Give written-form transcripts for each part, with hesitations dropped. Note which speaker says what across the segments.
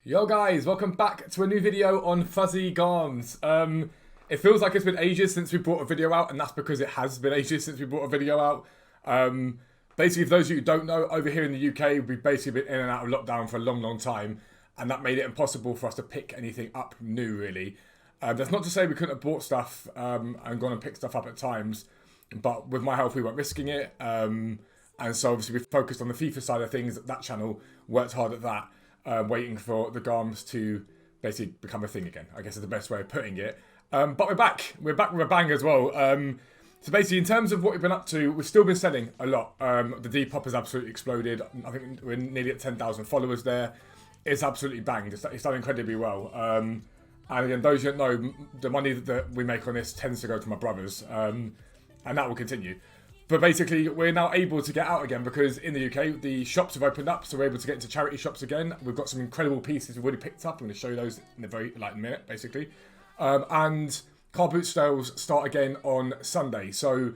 Speaker 1: Yo guys, welcome back to a new video on fuzzy garms. It feels like it's been ages since we brought a video out, and that's because it has been ages since we brought a video out. Basically, for those of you who don't know, over here in the UK, we've basically been in and out of lockdown for a long time, and that made it impossible for us to pick anything up new, really. That's not to say we couldn't have bought stuff and gone and picked stuff up at times, but with my health, we weren't risking it. And so obviously we focused on the FIFA side of things. That channel worked hard at that. Waiting for the garms to basically become a thing again, I guess is the best way of putting it. But we're back with a bang as well. So basically, in terms of what we've been up to, we've still been selling a lot. The Depop has absolutely exploded. I think we're nearly at 10,000 followers there. It's absolutely banged. It's done incredibly well. And again, those who don't know, the money that we make on this tends to go to my brothers. And that will continue. But basically, we're now able to get out again because in the UK, the shops have opened up, so we're able to get into charity shops again. We've got some incredible pieces we've already picked up. I'm going to show you those in a very minute, basically. And car boot sales start again on Sunday. So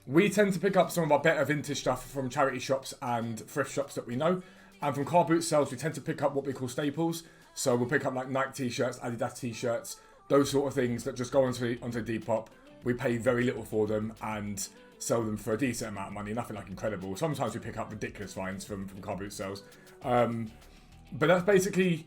Speaker 1: we tend to pick up some of our better vintage stuff from charity shops and thrift shops that we know. And from car boot sales, we tend to pick up what we call staples. So we'll pick up like Nike t-shirts, Adidas t-shirts, those sort of things that just go onto Depop. We pay very little for them and sell them for a decent amount of money, nothing like incredible. Sometimes we pick up ridiculous finds from car boot sales. But that's basically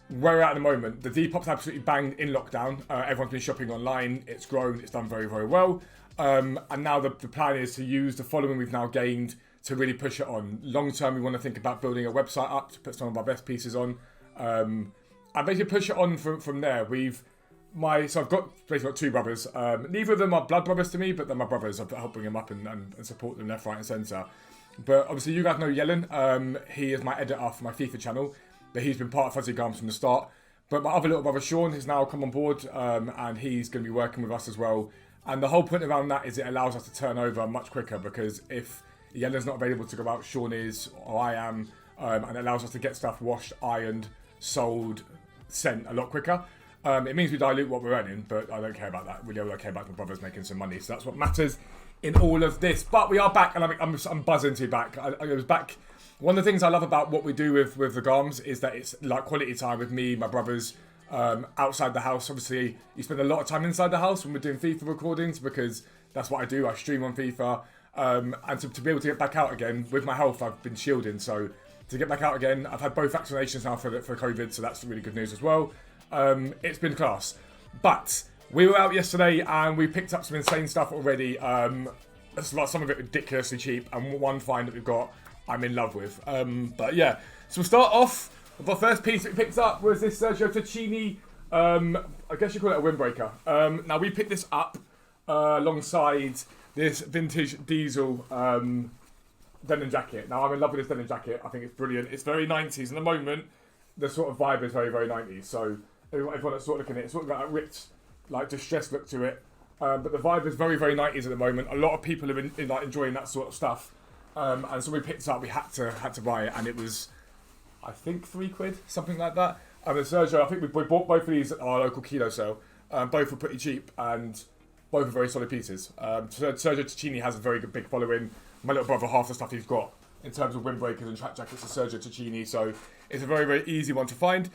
Speaker 1: where we're at the moment. The Depop's absolutely banged in lockdown. Everyone's been shopping online. It's grown. It's done very well. And now the plan is to use the following we've now gained to really push it on. Long term, we want to think about building a website up to put some of our best pieces on. And basically push it on from there. So I've got two brothers. Neither of them are blood brothers to me, but they're my brothers. I help bring them up and support them left, right, and centre. But obviously, you guys know Yellen. He is my editor for my FIFA channel, but he's been part of Fuzzy Garms from the start. But my other little brother Sean has now come on board, and he's going to be working with us as well. And the whole point around that is it allows us to turn over much quicker because if Yellen's not available to go out, Sean is, or I am, and it allows us to get stuff washed, ironed, sold, sent a lot quicker. It means we dilute what we're earning, but I don't care about that. Really, all I care about is my brothers making some money. So that's what matters in all of this. But we are back, and I'm buzzing to be back. I was back. One of the things I love about what we do with the Garms is that it's like quality time with me, my brothers, outside the house. Obviously, you spend a lot of time inside the house when we're doing FIFA recordings because that's what I do. I stream on FIFA. And to be able to get back out again, with my health, I've been shielding. So to get back out again, I've had both vaccinations now for COVID, so that's really good news as well. It's been class. But we were out yesterday and we picked up some insane stuff already. Some of it ridiculously cheap, and one find that we've got I'm in love with. But yeah, so we'll start off. The first piece that we picked up was this Sergio Tacchini, I guess you call it a windbreaker. Now we picked this up alongside this vintage diesel denim jacket. Now I'm in love with this denim jacket. I think it's brilliant. It's very 90s. In the moment, the sort of vibe is very 90s. So everyone that's sort of looking at it, it's sort of got that ripped, like distressed look to it. But the vibe is very 90s at the moment. A lot of people have been like enjoying that sort of stuff. And so we picked it up. We had to buy it, and it was, I think, £3, something like that. And Sergio, I think we bought both of these at our local kilo sale. Both were pretty cheap, and both are very solid pieces. Sergio Tacchini has a very good big following. My little brother, half the stuff he's got in terms of windbreakers and track jackets is Sergio Tacchini, so it's a very easy one to find.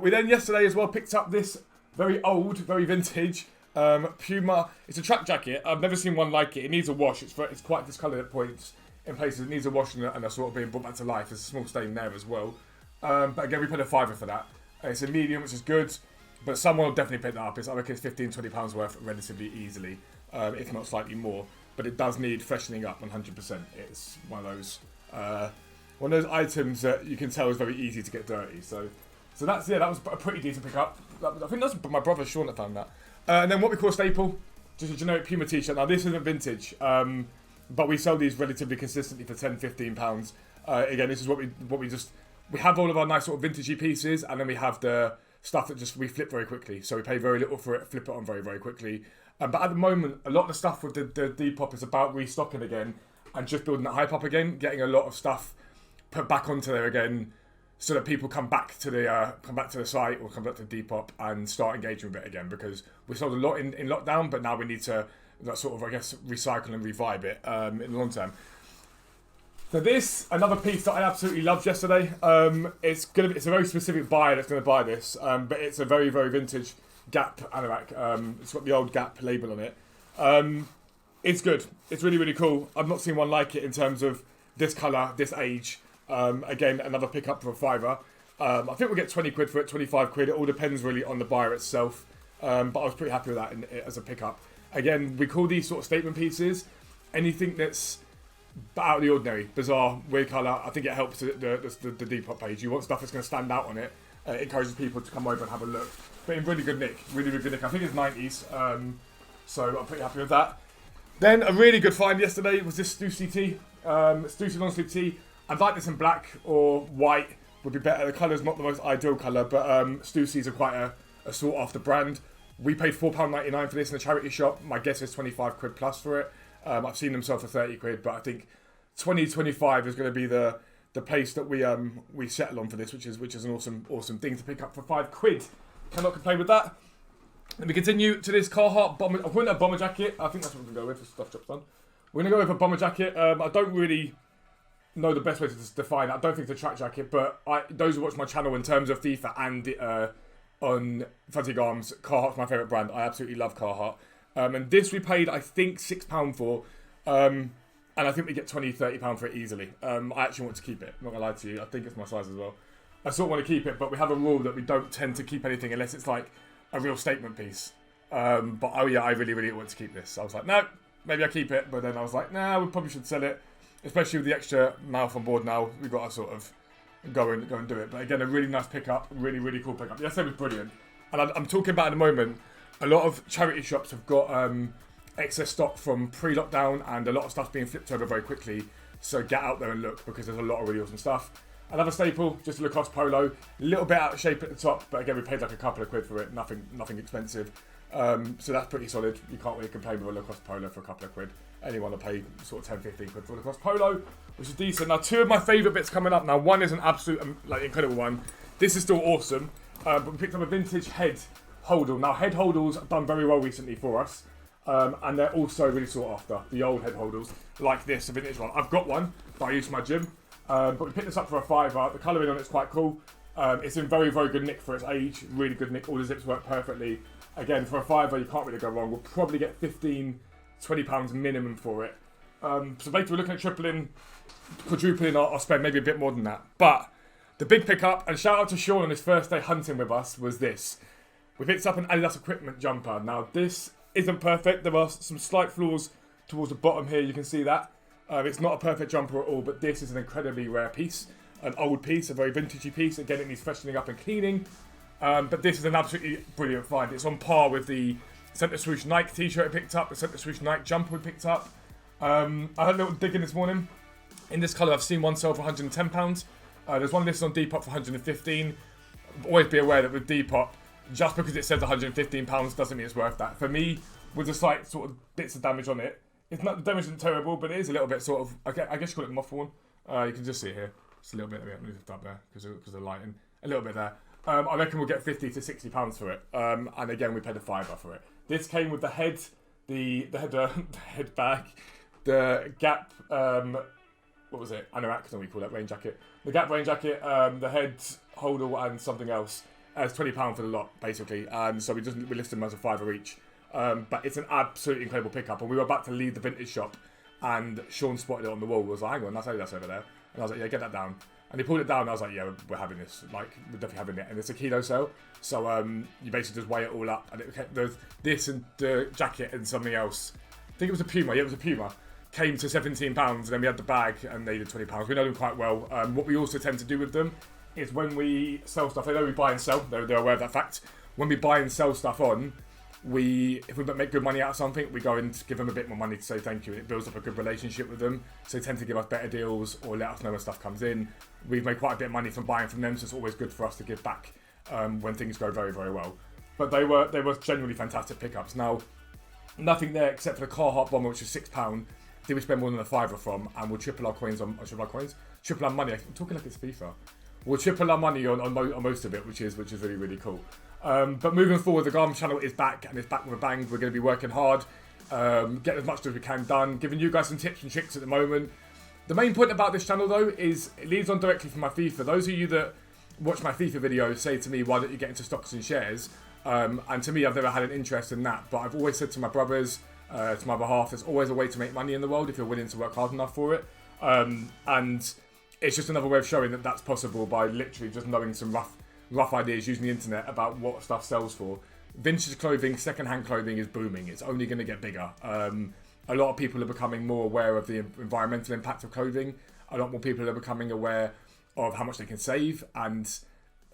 Speaker 1: We then yesterday as well picked up this very old, very vintage Puma. It's a track jacket. I've never seen one like it. It needs a wash. It's quite discoloured at points in places. It needs a wash and a sort of being brought back to life. There's a small stain there as well. But again, we paid £5 for that. It's a medium, which is good, but someone will definitely pick that up. I reckon it's £15-20 worth relatively easily, if not slightly more. But it does need freshening up 100%. It's one of those items that you can tell is very easy to get dirty. So that was a pretty decent pickup. I think that's my brother Sean that found that. And then what we call a staple, just a generic Puma t-shirt. Now this isn't vintage, but we sell these relatively consistently for £10-15. Again, this is what we have all of our nice sort of vintagey pieces, and then we have the stuff that we flip very quickly. So we pay very little for it, flip it on very quickly. But at the moment, a lot of the stuff with the Depop is about restocking again and just building that hype up again, getting a lot of stuff put back onto there again, so that people come back to the site or come back to Depop and start engaging with it again. Because we sold a lot in lockdown, but now we need to sort of, I guess, recycle and revive it in the long term. So this, another piece that I absolutely loved yesterday. It's a very specific buyer that's gonna buy this, but it's a very, very vintage Gap anorak. It's got the old Gap label on it. It's good. It's really, really cool. I've not seen one like it in terms of this colour, this age. Again, another pickup for a £5. I think we'll get 20 quid for it, 25 quid. It all depends really on the buyer itself. But I was pretty happy with that as a pickup. Again, we call these sort of statement pieces anything that's out of the ordinary, bizarre, weird colour. I think it helps the Depop page. You want stuff that's going to stand out on it. It encourages people to come over and have a look. But in really good nick, really, really good nick. I think it's 90s, so I'm pretty happy with that. Then a really good find yesterday was this Stussy tee, Stussy long sleeve tee. I'd like this in black or white would be better. The colour's not the most ideal colour, but Stussy's are quite a sought after brand. We paid £4.99 for this in a charity shop. My guess is 25 quid plus for it. I've seen them sell for 30 quid, but I think 25 is going to be the place that we settle on for this, which is an awesome thing to pick up for 5 quid. Cannot complain with that. Let me continue to this Carhartt bomber. I'm calling it a bomber jacket. I think that's what we're going to go with for Stuff Shop's done. We're going to go with a bomber jacket. I don't really know the best way to define it. I don't think it's a track jacket, but those who watch my channel in terms of FIFA and on Fuzzy Garms, Carhartt's my favourite brand. I absolutely love Carhartt. And this we paid, I think, £6 for. And I think we get £20-30 for it easily. I actually want to keep it. I'm not going to lie to you. I think it's my size as well. I sort of want to keep it, but we have a rule that we don't tend to keep anything unless it's like a real statement piece. But oh yeah, I really, really want to keep this. I was like, no, maybe I keep it. But then I was like, nah, we probably should sell it. Especially with the extra mouth on board now. We've got to sort of go and do it. But again, a really nice pickup. Really, really cool pickup. Yesterday was brilliant. And I'm talking about in a moment, a lot of charity shops have got excess stock from pre-lockdown and a lot of stuff's being flipped over very quickly. So get out there and look because there's a lot of really awesome stuff. Another staple, just a Lacoste polo. A little bit out of shape at the top, but again, we paid like a couple of quid for it. Nothing expensive. So that's pretty solid. You can't really complain with a Lacoste polo for a couple of quid. Anyone will pay sort of 10-15 quid for a Lacoste polo, which is decent. Now, two of my favourite bits coming up. Now, one is an absolute, incredible one. This is still awesome. But we picked up a vintage head holdall. Now, head holdalls have done very well recently for us. And they're also really sought after. The old head holdalls, like this, a vintage one. I've got one that I use for my gym. But we picked this up for a £5. The colouring on it's quite cool. It's in very, very good nick for its age. Really good nick. All the zips work perfectly. Again, for a £5, you can't really go wrong. We'll probably get £15-20 minimum for it. So basically, we're looking at quadrupling our spend, maybe a bit more than that. But the big pickup, and shout out to Sean on his first day hunting with us, was this. We picked up an Adidas Equipment jumper. Now, this isn't perfect. There are some slight flaws towards the bottom here. You can see that. It's not a perfect jumper at all, but this is an incredibly rare piece. An old piece, a very vintagey piece. Again, it needs freshening up and cleaning. But this is an absolutely brilliant find. It's on par with the Centre Swoosh Nike t-shirt I picked up, the Centre Swoosh Nike jumper we picked up. I had a little digging this morning. In this colour, I've seen one sell for £110. There's one listed on Depop for £115. Always be aware that with Depop, just because it says £115 doesn't mean it's worth that. For me, with the slight sort of bits of damage on it, it's not, the damage isn't terrible, but it is a little bit sort of, I guess you call it mothworn. You can just see it here. It's a little bit, move it up there because of the lighting. A little bit there. I reckon we'll get £50-60 for it. And again, we paid a £5 for it. This came with the head, the head bag, the Gap, what was it? Anorak, we call that rain jacket. The Gap rain jacket, the head holder and something else. It's £20 for the lot, basically. So we listed them as a £5 each. But it's an absolutely incredible pickup. And we were about to leave the vintage shop, and Sean spotted it on the wall. Was like, hang on, that's over there. And I was like, yeah, get that down. And he pulled it down, and I was like, yeah, we're having this. Like, we're definitely having it. And it's a kilo sale. So you basically just weigh it all up. And there's this and the jacket and something else. I think it was a Puma. Yeah, it was a Puma. Came to £17, and then we had the bag, and they did £20. We know them quite well. What we also tend to do with them is when we sell stuff, they know we buy and sell. They're aware of that fact. When we buy and sell stuff on, if we make good money out of something, we go and give them a bit more money to say thank you. It builds up a good relationship with them. So they tend to give us better deals or let us know when stuff comes in. We've made quite a bit of money from buying from them, so it's always good for us to give back when things go very, very well. But they were genuinely fantastic pickups. Now, nothing there except for the Carhartt bomber, which is £6. Did we spend more than a £5 from, and we'll triple our coins triple our money. I'm talking like it's FIFA. We'll triple our money on most of it, which is really, really cool. But moving forward, the Garmin channel is back, and it's back with a bang. We're going to be working hard, getting as much as we can done, giving you guys some tips and tricks at the moment. The main point about this channel though is it leads on directly from my FIFA. Those of you that watch my FIFA videos say to me, why don't you get into stocks and shares? And to me, I've never had an interest in that, but I've always said to my brothers, to my behalf, there's always a way to make money in the world if you're willing to work hard enough for it. And it's just another way of showing that that's possible by literally just knowing some rough ideas using the internet about what stuff sells for. Vintage clothing, second-hand clothing is booming. It's only going to get bigger. A lot of people are becoming more aware of the environmental impact of clothing. A lot more people are becoming aware of how much they can save. And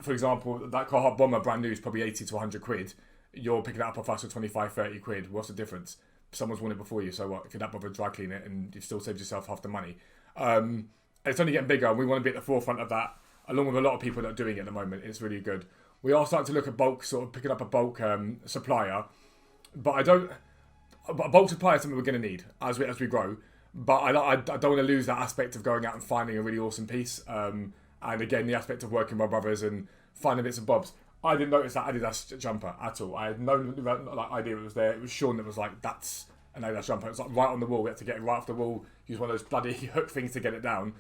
Speaker 1: for example, that Carhartt bomber brand new is probably 80 to 100 quid. You're picking it up off us for 25, 30 quid. What's the difference? Someone's worn it before you, so what? If you're that bothered, dry clean it and you've still saved yourself half the money. It's only getting bigger and we want to be at the forefront of that, along with a lot of people that are doing it at the moment. It's really good. We are starting to look at bulk, sort of picking up a bulk supplier, but a bulk supplier is something we're going to need as we grow. But I don't want to lose that aspect of going out and finding a really awesome piece. And again, the aspect of working with my brothers and finding bits and bobs. I didn't notice that Adidas jumper at all. I had no idea it was there. It was Sean that was like, that's an Adidas jumper. It was like right on the wall. We had to get it right off the wall. Use one of those bloody hook things to get it down.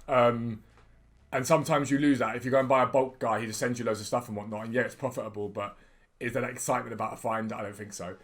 Speaker 1: And sometimes you lose that. If you go and buy a bulk guy, he just sends you loads of stuff and whatnot. And yeah, it's profitable, but is there that excitement about a find? I don't think so.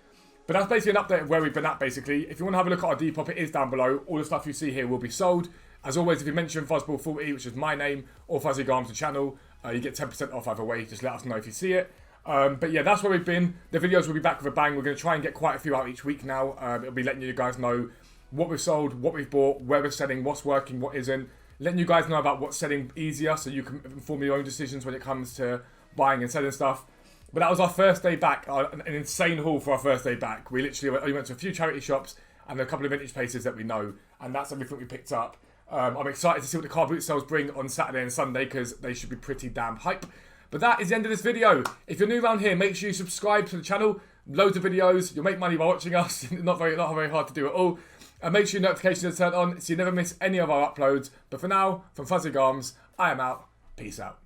Speaker 1: But that's basically an update of where we've been at, basically. If you want to have a look at our Depop, it is down below. All the stuff you see here will be sold. As always, if you mention Fuzzball40, which is my name, or Fuzzy Garms, the channel, you get 10% off either way. Just let us know if you see it. But yeah, that's where we've been. The videos will be back with a bang. We're going to try and get quite a few out each week now. It'll be letting you guys know what we've sold, what we've bought, where we're selling, what's working, what isn't. Letting you guys know about what's selling easier so you can inform your own decisions when it comes to buying and selling stuff. But that was our first day back, an insane haul for our first day back. We literally only went to a few charity shops and a couple of vintage places that we know, and that's everything we picked up. I'm excited to see what the car boot sales bring on Saturday and Sunday because they should be pretty damn hype. But that is the end of this video. If you're new around here, make sure you subscribe to the channel. Loads of videos. You'll make money by watching us. not very hard to do at all. And make sure your notifications are turned on so you never miss any of our uploads. But for now, from Fuzzy Garms, I am out. Peace out.